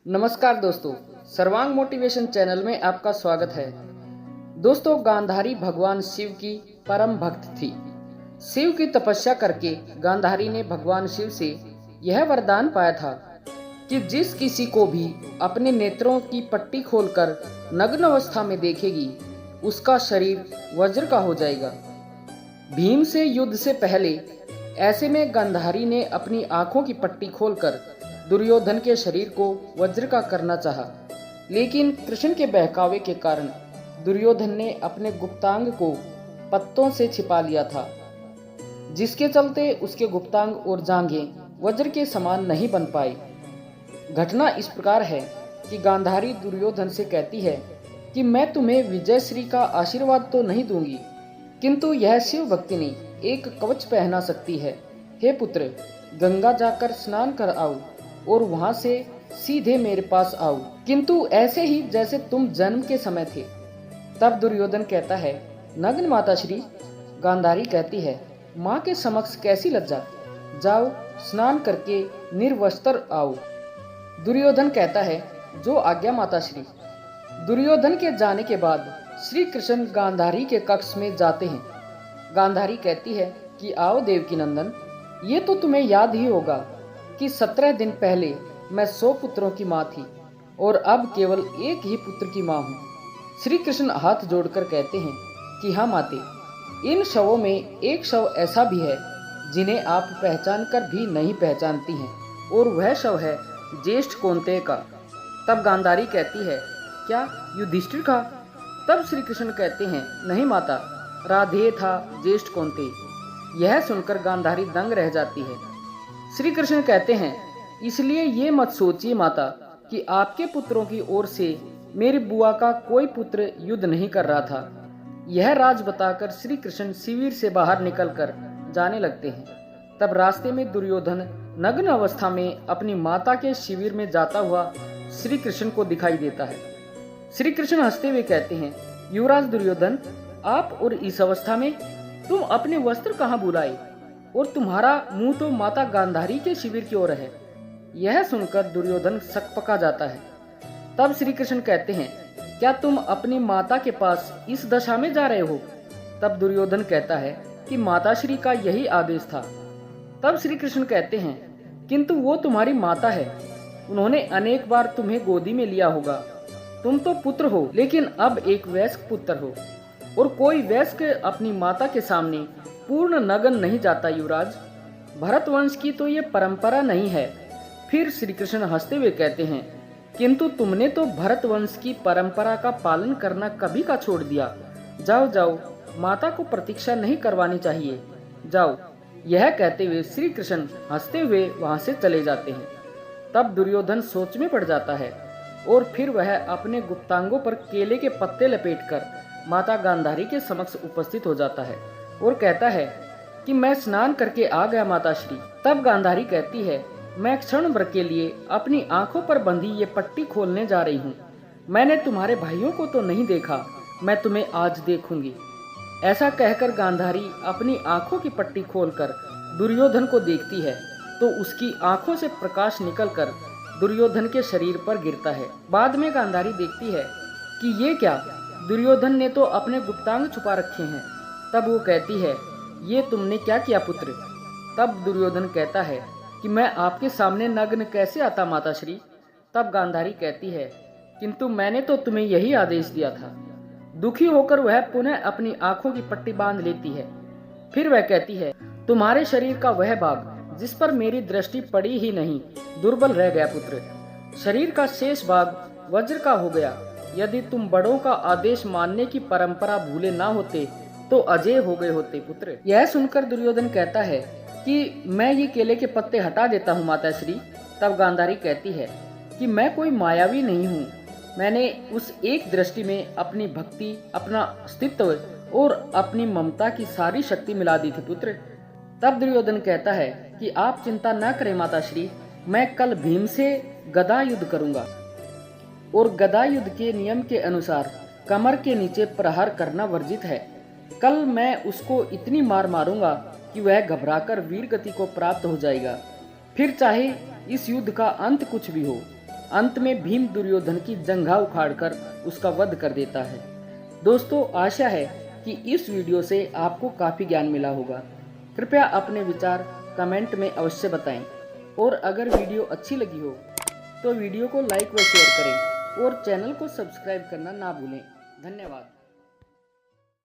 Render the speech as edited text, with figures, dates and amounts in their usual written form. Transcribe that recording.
नमस्कार दोस्तों, सर्वांग मोटिवेशन चैनल में आपका स्वागत है। दोस्तों, गांधारी भगवान शिव की परम भक्त थी। शिव की तपस्या करके गांधारी ने भगवान शिव से यह वरदान पाया था कि जिस किसी को भी अपने नेत्रों की पट्टी खोलकर नग्न अवस्था में देखेगी, उसका शरीर वज्र का हो जाएगा। भीम से युद्ध से पहले ऐसे में गांधारी ने अपनी आंखों की पट्टी खोलकर दुर्योधन के शरीर को वज्र का करना चाहा, लेकिन कृष्ण के बहकावे के कारण दुर्योधन ने अपने गुप्तांग को पत्तों से छिपा लिया था, जिसके चलते उसके गुप्तांग और जांघें वज्र के समान नहीं बन पाई। घटना इस प्रकार है कि गांधारी दुर्योधन से कहती है कि मैं तुम्हें विजयश्री का आशीर्वाद तो नहीं दूंगी, किंतु यह शिव भक्तिनी एक कवच पहना सकती है। हे पुत्र, गंगा जाकर स्नान कर आओ और वहां से सीधे मेरे पास आओ, किंतु ऐसे ही जैसे तुम जन्म के समय थे। तब दुर्योधन कहता है, नग्न माताश्री। गांधारी कहती है, माँ के समक्ष कैसी लज्जा, जाओ स्नान करके निर्वस्त्र आओ। दुर्योधन कहता है, जो आज्ञा माताश्री। दुर्योधन के जाने के बाद श्री कृष्ण गांधारी के कक्ष में जाते हैं। गांधारी कहती है कि आओ देवकी नंदन, ये तो तुम्हें याद ही होगा कि 17 दिन पहले मैं 100 पुत्रों की माँ थी और अब केवल एक ही पुत्र की माँ हूँ। श्री कृष्ण हाथ जोड़कर कहते हैं कि हाँ माते, इन शवों में एक शव ऐसा भी है जिन्हें आप पहचान कर भी नहीं पहचानती हैं, और वह शव है ज्येष्ठ कौंतेय का। तब गांधारी कहती है, क्या युधिष्ठिर का? तब श्री कृष्ण कहते हैं, नहीं माता, राधेय था ज्येष्ठ कौंतेय। यह सुनकर गांधारी दंग रह जाती है। श्री कृष्ण कहते हैं, इसलिए ये मत सोचिए माता कि आपके पुत्रों की ओर से मेरी बुआ का कोई पुत्र युद्ध नहीं कर रहा था। यह राज बताकर श्री कृष्ण शिविर से बाहर निकलकर जाने लगते हैं। तब रास्ते में दुर्योधन नग्न अवस्था में अपनी माता के शिविर में जाता हुआ श्री कृष्ण को दिखाई देता है। श्री कृष्ण हंसते हुए कहते हैं, युवराज दुर्योधन, आप और इस अवस्था में तुम अपने वस्त्र कहाँ बुलाए, और तुम्हारा मुंह तो माता गांधारी के शिविर की ओर है। यह सुनकर दुर्योधन सकपका जाता है। तब श्री कृष्ण कहते हैं, क्या तुम अपनी माता के पास इस दशा में जा रहे हो? तब दुर्योधन कहता है कि माताश्री का यही आदेश था। तब श्री कृष्ण कहते हैं, किंतु वो तुम्हारी माता है, उन्होंने अनेक बार तुम्हें गोदी में लिया होगा। तुम तो पुत्र हो, लेकिन अब एक वयस्क पुत्र हो, और कोई वयस्क अपनी माता के सामने पूर्ण नग्न नहीं जाता युवराज। भरत वंश की तो ये परंपरा नहीं है। फिर श्री कृष्ण हंसते हुए कहते हैं, किंतु तुमने तो भरत वंश की परंपरा का पालन करना कभी का छोड़ दिया। जाओ जाओ, माता को प्रतीक्षा नहीं करवानी चाहिए, जाओ। यह कहते हुए श्री कृष्ण हंसते हुए वहां से चले जाते हैं। तब दुर्योधन सोच में पड़ जाता है और फिर वह अपने गुप्तांगों पर केले के पत्ते लपेटकर माता गांधारी के समक्ष उपस्थित हो जाता है और कहता है कि मैं स्नान करके आ गया माताश्री। तब गांधारी कहती है, मैं क्षण भर के लिए अपनी आंखों पर बंधी ये पट्टी खोलने जा रही हूँ। मैंने तुम्हारे भाइयों को तो नहीं देखा, मैं तुम्हें आज देखूंगी। ऐसा कहकर गांधारी अपनी आंखों की पट्टी खोलकर दुर्योधन को देखती है तो उसकी आंखों से प्रकाश निकलकर दुर्योधन के शरीर पर गिरता है। बाद में गांधारी देखती है कि ये क्या, दुर्योधन ने तो अपने गुप्तांग छुपा रखे हैं। तब वो कहती है, ये तुमने क्या किया पुत्र? तब दुर्योधन कहता है कि मैं आपके सामने नग्न कैसे आता माताश्री? तब गांधारी कहती है, किंतु मैंने तो तुम्हें यही आदेश दिया था। दुखी होकर वह पुनः अपनी आंखों की पट्टी बांध लेती है। फिर वह कहती है, तुम्हारे शरीर का वह भाग जिस पर मेरी दृष्टि पड़ी ही नहीं दुर्बल रह गया पुत्र। शरीर का शेष भाग वज्र का हो गया। यदि तुम बड़ों का आदेश मानने की परंपरा भूले ना होते तो अजय हो गए होते पुत्र। यह सुनकर दुर्योधन कहता है कि मैं ये केले के पत्ते हटा देता हूँ माताश्री। तब गांधारी कहती है कि मैं कोई मायावी नहीं हूँ, मैंने उस एक दृष्टि में अपनी भक्ति, अपना अस्तित्व और अपनी ममता की सारी शक्ति मिला दी थी पुत्र। तब दुर्योधन कहता है कि आप चिंता न करें माताश्री, मैं कल भीम से गदा युद्ध करूंगा, और गदा युद्ध के नियम के अनुसार कमर के नीचे प्रहार करना वर्जित है। कल मैं उसको इतनी मार मारूंगा कि वह घबराकर वीर गति को प्राप्त हो जाएगा। फिर चाहे इस युद्ध का अंत कुछ भी हो, अंत में भीम दुर्योधन की जंघा उखाड़कर उसका वध कर देता है। दोस्तों, आशा है कि इस वीडियो से आपको काफ़ी ज्ञान मिला होगा। कृपया अपने विचार कमेंट में अवश्य बताएं और अगर वीडियो अच्छी लगी हो तो वीडियो को लाइक व शेयर करें और चैनल को सब्सक्राइब करना ना भूलें। धन्यवाद।